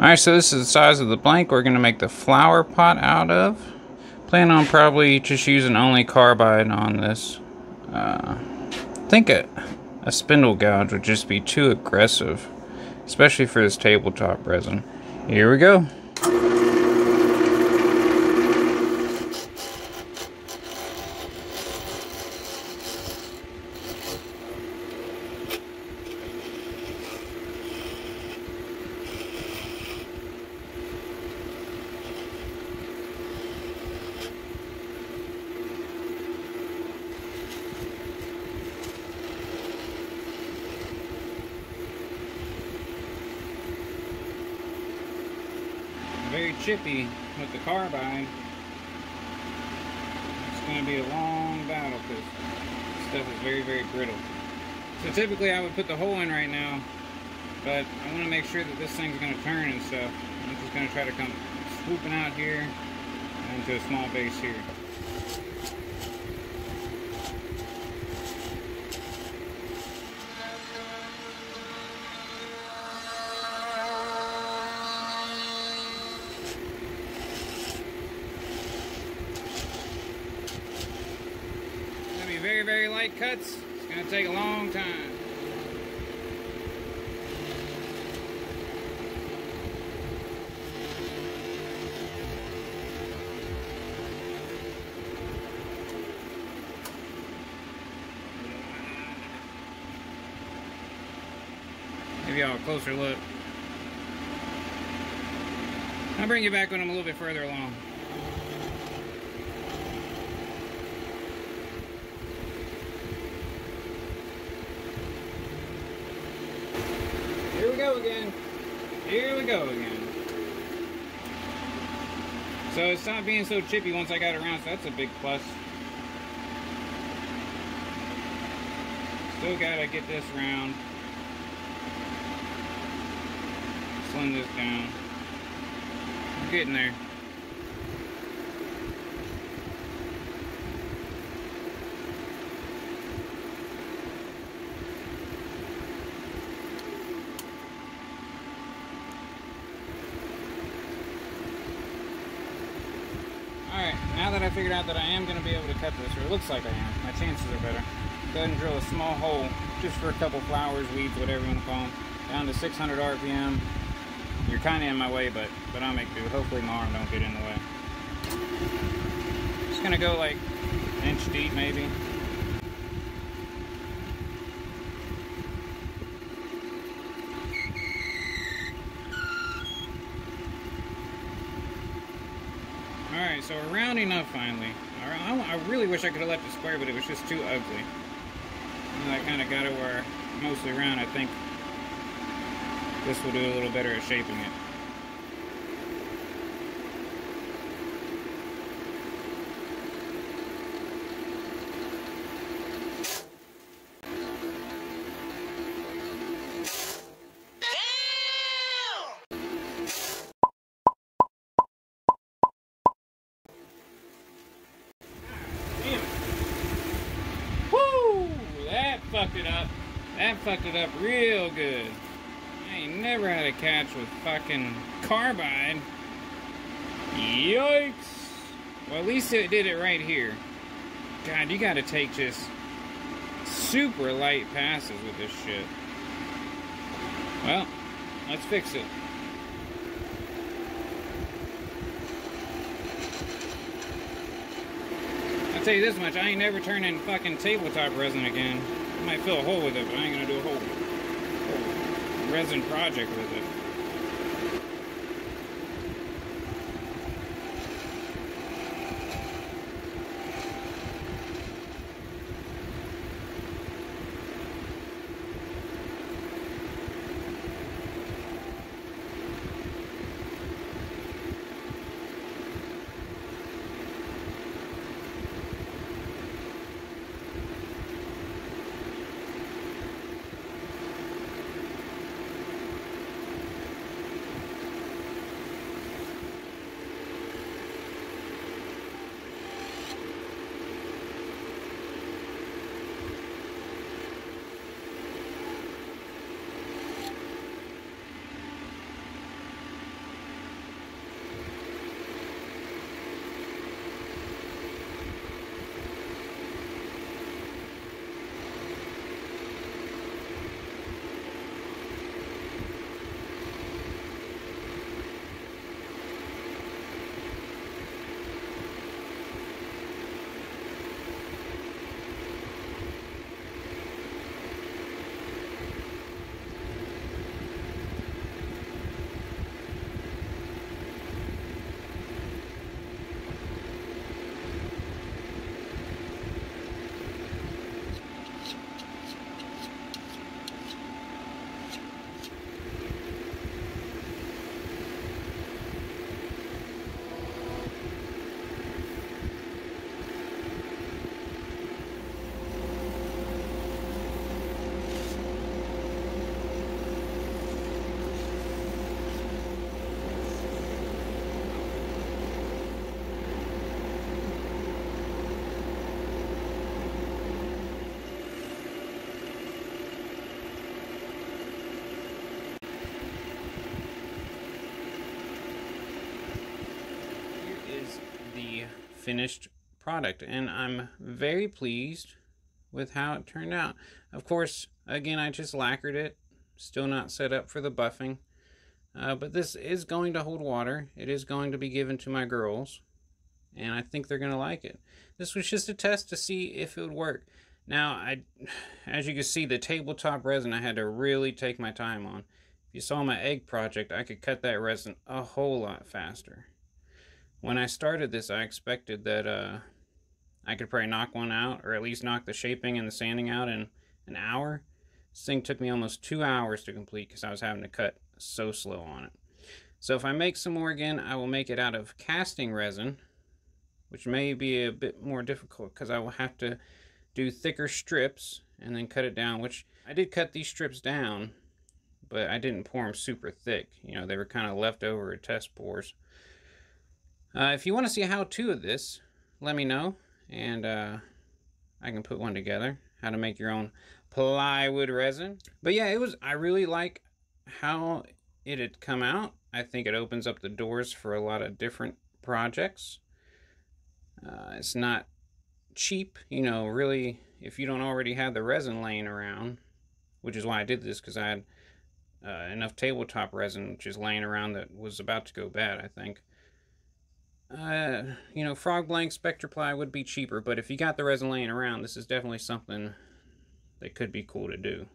Alright, so this is the size of the blank we're going to make the flower pot out of. Plan on probably just using only carbide on this. I think a spindle gouge would just be too aggressive, especially for this tabletop resin. Here we go. Very chippy with the carbide. It's going to be a long battle because this stuff is very, very brittle. So typically I would put the hole in right now, but I want to make sure that this thing's going to turn and stuff. I'm just going to try to come swooping out here and to a small base here. Very, very light cuts. It's going to take a long time. Maybe I'll have a closer look. I'll bring you back when I'm a little bit further along. Here we go again. Here we go again. So it stopped being so chippy once I got it around, so that's a big plus. Still gotta get this round. Slim this down. I'm getting there. Alright, now that I figured out that I am going to be able to cut this, or it looks like I am, my chances are better. Go ahead and drill a small hole, just for a couple flowers, weeds, whatever you want to call them, down to 600 RPM. You're kind of in my way, but I'll make do. Hopefully my arm don't get in the way. Just going to go like an inch deep maybe. Alright, so we're rounding up finally. I really wish I could have left it square, but it was just too ugly. And I kind of got it where mostly round. I think this will do a little better at shaping it. Fucked it up. That fucked it up real good. I ain't never had a catch with fucking carbide. Yikes. Well, at least it did it right here. God, you gotta take just super light passes with this shit. Well, let's fix it. I'll tell you this much, I ain't never turning fucking tabletop resin again. I might fill a hole with it, but I ain't gonna do a whole resin project with it. finished product, and I'm very pleased with how it turned out. Of course, again, I just lacquered it, still not set up for the buffing, but this is going to hold water. It is going to be given to my girls, and I think they're going to like it. This was just a test to see if it would work. Now, as you can see, the tabletop resin I had to really take my time on. If you saw my egg project, I could cut that resin a whole lot faster. When I started this, I expected that I could probably knock one out, or at least knock the shaping and the sanding out in an hour. This thing took me almost 2 hours to complete because I was having to cut so slow on it. So if I make some more again, I will make it out of casting resin, which may be a bit more difficult because I will have to do thicker strips and then cut it down, which I did cut these strips down, but I didn't pour them super thick. You know, they were kind of leftover test pours. If you want to see a how-to of this, let me know, and I can put one together, how to make your own plywood resin. But yeah, I really like how it had come out. I think it opens up the doors for a lot of different projects. It's not cheap, you know, really, if you don't already have the resin laying around, which is why I did this, because I had enough tabletop resin just laying around that was about to go bad, I think. You know, frog blank spectraply would be cheaper, but if you got the resin laying around, this is definitely something that could be cool to do.